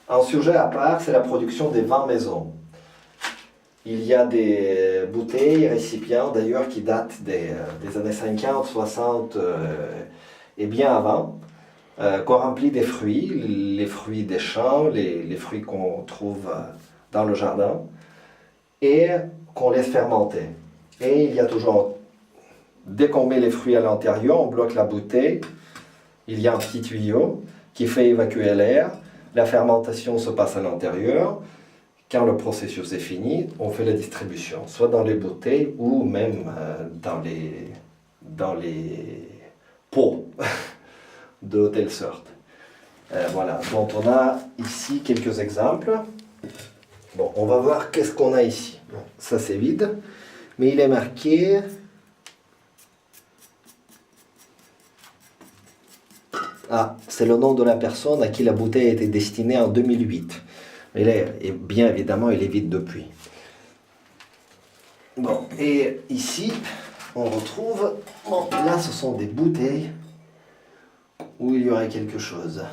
Un sujet à part, c'est la production des vins maison. Il y a des bouteilles, récipients d'ailleurs qui datent des années 50, 60 et bien avant, qu'on remplit des fruits, les fruits des champs, les fruits qu'on trouve dans le jardin, et qu'on laisse fermenter. Et il y a toujours, dès qu'on met les fruits à l'intérieur, on bloque la bouteille, il y a un petit tuyau qui fait évacuer l'air, la fermentation se passe à l'intérieur. Quand le processus est fini, on fait la distribution, soit dans les bouteilles ou même dans les pots, de telle sorte. Voilà, donc on a ici quelques exemples. Bon, on va voir qu'est-ce qu'on a ici. Bon, ça c'est vide, mais il est marqué... Ah, c'est le nom de la personne à qui la bouteille a été destinée en 2008. Et bien évidemment, il est vide depuis. Bon, et ici, on retrouve... Bon, là, ce sont des bouteilles où il y aurait quelque chose.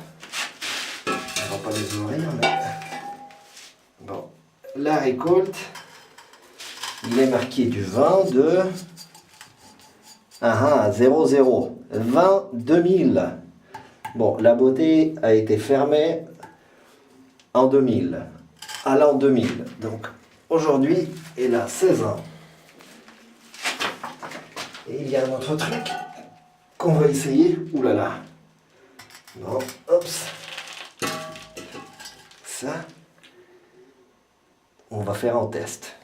On ne va pas les ouvrir, mais... Bon, la récolte, il est marqué du vin de... 00. Vin 2000. Bon, la bouteille a été fermée en 2000, à l'an 2000. Donc, aujourd'hui, elle a 16 ans. Et il y a un autre truc qu'on va essayer. Ouh là là. Bon, hop. Ça, on va faire un test.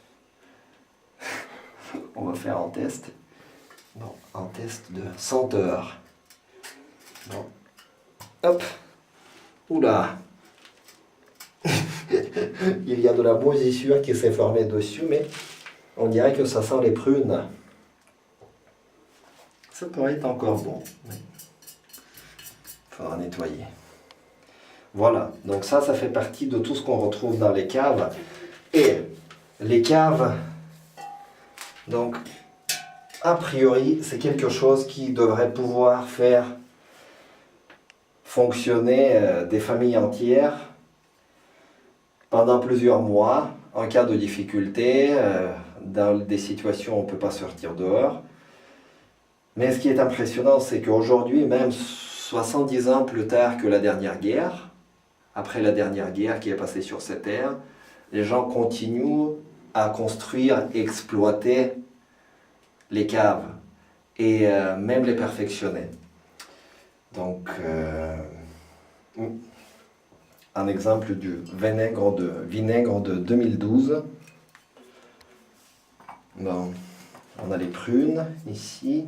On va faire un test. Bon, un test de senteur. Bon. Hop. Oula. Il y a de la moisissure qui s'est formée dessus, mais on dirait que ça sent les prunes. Ça pourrait être encore bon. Il faudra nettoyer. Voilà, donc ça fait partie de tout ce qu'on retrouve dans les caves. Et les caves, donc, a priori, c'est quelque chose qui devrait pouvoir faire fonctionner des familles entières pendant plusieurs mois, en cas de difficulté, dans des situations où on ne peut pas sortir dehors. Mais ce qui est impressionnant, c'est qu'aujourd'hui, même 70 ans plus tard que la dernière guerre, après la dernière guerre qui est passée sur cette terre, les gens continuent à construire, exploiter les caves et même les perfectionner. Donc, un exemple du vinaigre de 2012. Bon, on a les prunes ici,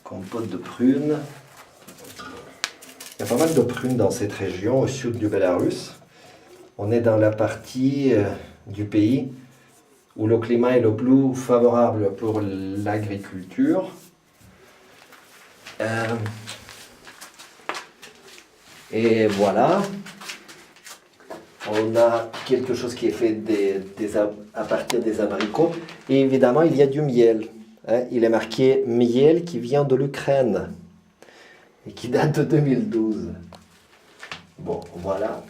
compote de prunes. Il y a pas mal de prunes dans cette région, au sud du Bélarus. On est dans la partie du pays où le climat est le plus favorable pour l'agriculture. Et voilà. On a quelque chose qui est fait à partir des abricots. Et évidemment, il y a du miel. Il est marqué miel qui vient de l'Ukraine et qui date de 2012. Bon, voilà.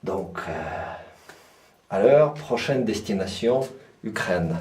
Donc, alors, prochaine destination, Ukraine.